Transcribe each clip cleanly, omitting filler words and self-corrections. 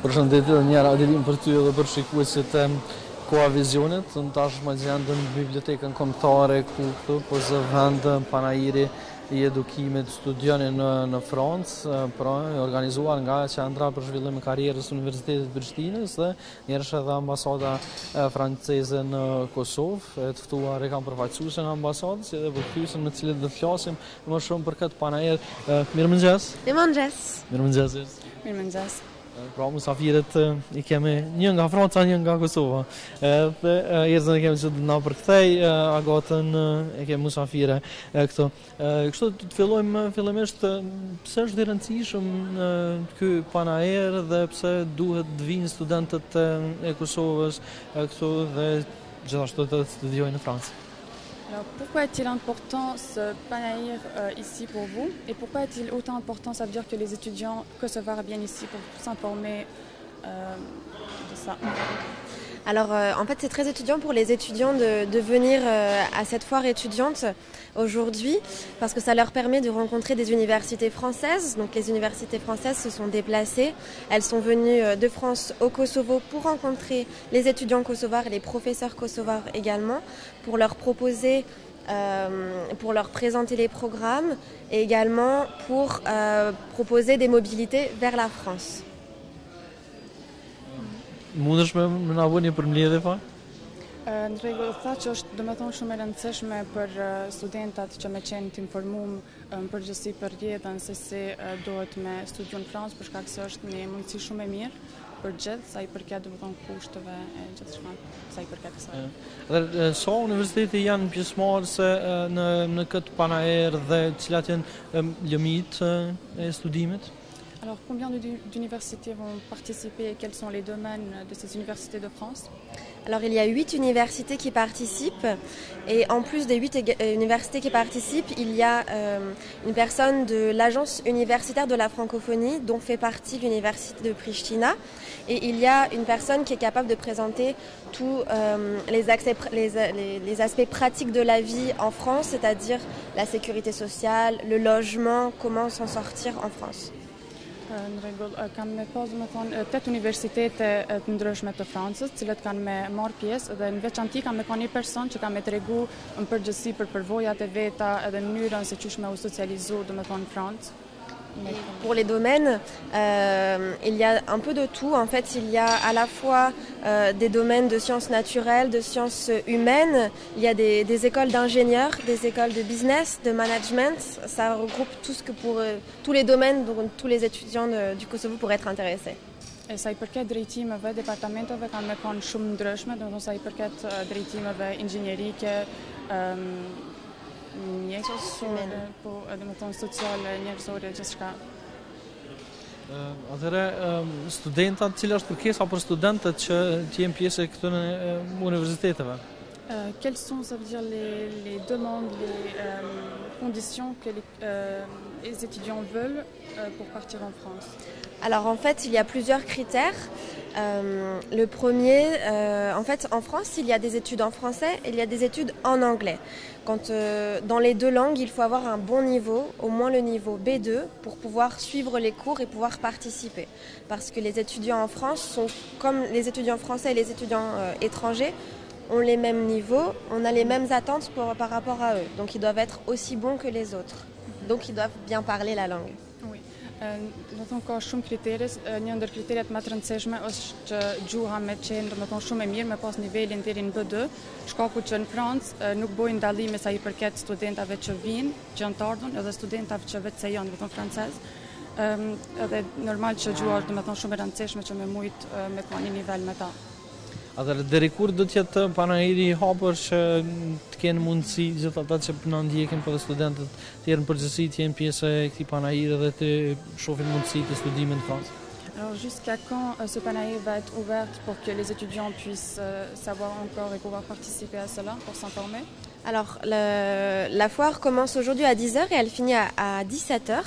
Përshëndetje dhe një Adelin për ty edhe për shikuesit e Koavizionit. Në tashmë gjendëm në bibliotekën kombëtare ku këtu po zë vend panajiri I edukimit studionin në Francë, pra organizuar nga Qendra për Zhvillim të Karrierës së Universitetit Prishtinës dhe njerësh edhe ambasada franceze në Kosovë. Të ftuar e kam përfaqësuesen e ambasadës edhe përkthyesën me të cilët do të flasim më shumë për këtë panajir. Mirëmëngjes. Mirëmëngjes. Mirëmëngjes. Mirëmëngjes. Pra musafirët I kemi një nga Franca, një nga Kosova. Dhe njerëzën e kemi që të na përkthej, agatën e kemi musafire këtu. Kështu të fillojmë fillimisht pse është I rëndësishëm ky panajër dhe pse duhet të vinë studentët e Kosovës këtu dhe gjithashtu të studiojnë në Francë. Alors, pourquoi est-il important ce panahir ici pour vous et pourquoi est-il autant important? Ça veut dire que les étudiants kosovars viennent ici pour s'informer de ça. Alors en fait c'est très étudiant pour les étudiants de venir à cette foire étudiante aujourd'hui parce que ça leur permet de rencontrer des universités françaises. Donc les universités françaises se sont déplacées, elles sont venues de France au Kosovo pour rencontrer les étudiants kosovars et les professeurs kosovars également pour leur proposer pour leur présenter les programmes et également pour proposer des mobilités vers la France. Mundesh me na vënë një përmbledhje fare? Në rregull, tha që është domethënë shumë e rëndësishme për studentat që me qenë të informuar në përgjithësi për rrjedhën se si duhet me studiu në Francë për shkak se është një mundësi shumë e mirë për gjithë sa I përket domethënë kushteve e gjithçka sa I përket kësaj. Dhe sa universitete janë pjesëmarrëse në këtë panajër dhe cilat janë lëmit e studimit? Alors, combien d'universités vont participer et quels sont les domaines de ces universités de France? Alors, il y a 8 universités qui participent et en plus des 8 universités qui participent, il y a une personne de l'agence universitaire de la francophonie dont fait partie l'université de Pristina et il y a une personne qui est capable de présenter tous les aspects pratiques de la vie en France, c'est-à-dire la sécurité sociale, le logement, comment s'en sortir en France. Në rregull, kam me pas domethënë 8 universitete të ndryshme të Francës, të cilët kanë me marr pjesë dhe në veçanti kam me kanë një person që ka me tregu në përgjithësi për përvojat e veta edhe mënyrën se çish me u socializu domethënë në Francë. Pour les domaines, il y a un peu de tout. En fait, il y a à la fois des domaines de sciences naturelles, de sciences humaines. Il y a des écoles d'ingénieurs, des écoles de business, de management. Ça regroupe tout ce que pour tous les domaines dont tous les étudiants du Kosovo pourraient être intéressés. E sa I përket drejtimeve, departamenteve kanë me kanë shumë ndryshme, domethënë sa I përket drejtimeve inxhinierike, njerëzore, po domethënë sociale, njerëzore, gjithçka. Atëre studentat, cila është kërkesa për studentët që të jenë pjesë këtu në universiteteve? Quelles sont, ça veut dire, les demandes, les conditions que les étudiants veulent pour partir en France? Alors en fait, il y a plusieurs critères. Le premier, en fait, en France, il y a des études en français et il y a des études en anglais. Dans les deux langues, il faut avoir un bon niveau, au moins le niveau B2, pour pouvoir suivre les cours et pouvoir participer. Parce que les étudiants en France sont comme les étudiants français et les étudiants étrangers, ont les mêmes niveaux, on a les mêmes attentes par rapport à eux. Donc ils doivent être aussi bons que les autres. Donc ils doivent bien parler la langue. Oui. Do thonë ka shumë kritere, një ndër kriteret më të rëndësishme është që gjuha me qenë domethënë shumë e mirë, me pas nivelin deri në B2, shkaku që në Francë nuk bojnë dallime sa I përket studentave që vinë, që janë të ardhur, edhe studentave që vetë se janë domethënë francez. Edhe normal që gjuha është domethënë shumë e rëndësishme që me mujt me ka një nivel me ta. Atëherë deri kur do të jetë panajiri I hapur që të kenë mundësi gjithë ata që na ndjekin për studentët të tjerë në përgjithësi të jenë pjesë e këtij panajiri dhe të shohin mundësi të studimit në Francë? Alors jusqu'à quand ce panahir va être ouvert pour que les étudiants puissent savoir encore et pouvoir participer à cela, pour s'informer? Alors la foire commence aujourd'hui à 10h et elle finit à 17h.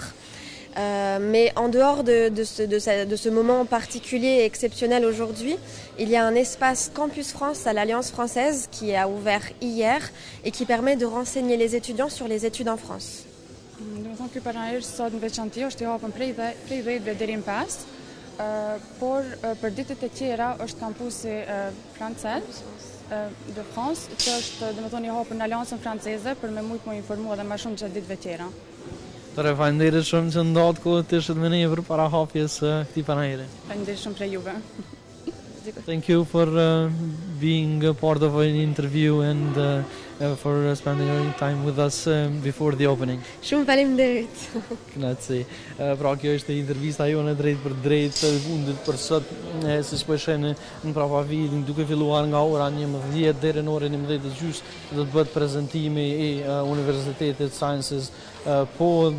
Mais en dehors de ce moment particulier et exceptionnel aujourd'hui, il y a un espace Campus France à l'Alliance française qui a ouvert hier et qui permet de renseigner les étudiants sur les études en France. Do të thonë ky panajir sot në veçanti është I hapur prej 10 deri në 5. por për ditët e tjera është kampusi francez de France, që është domethënë i hapur në Aleancën Franceze për me mujt më informu edhe më shumë gjatë ditëve tjera. Faleminderit shumë që ndatë kohë të ishit me ne për para hapjes këtij panajri. Faleminderit shumë për juve. Thank you for being a part of an interview and for spending your time with us before the opening. Shumë faleminderit. Grazie. Pra kjo është intervista jone drejt për drejt të fundit për sot, siç po shehni në prapavillin, duke filluar nga ora 11 deri në orën 11:30 do të bëhet prezantimi i Universitetit Sciences, po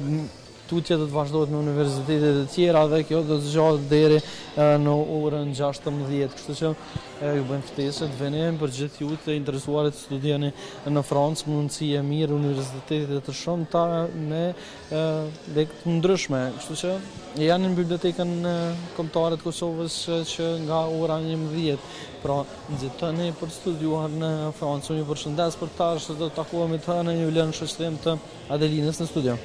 tutje do të vazhdohet në universitetet e tjera dhe kjo do të zgjatet deri në orën 16, kështu që ju bëjmë ftesë të vini për gjithë ju të interesuarit të studioni në Francë, mundësi e mirë, universitetet të shumta me lekë të ndryshme, kështu që janë në bibliotekën kombëtare të Kosovës që nga ora 11, pra nxitoni për të studiuar në Francë. Unë ju përshëndes për tash, do të takohemi të hënën, ju lën shoqërim të Adelinës në studio.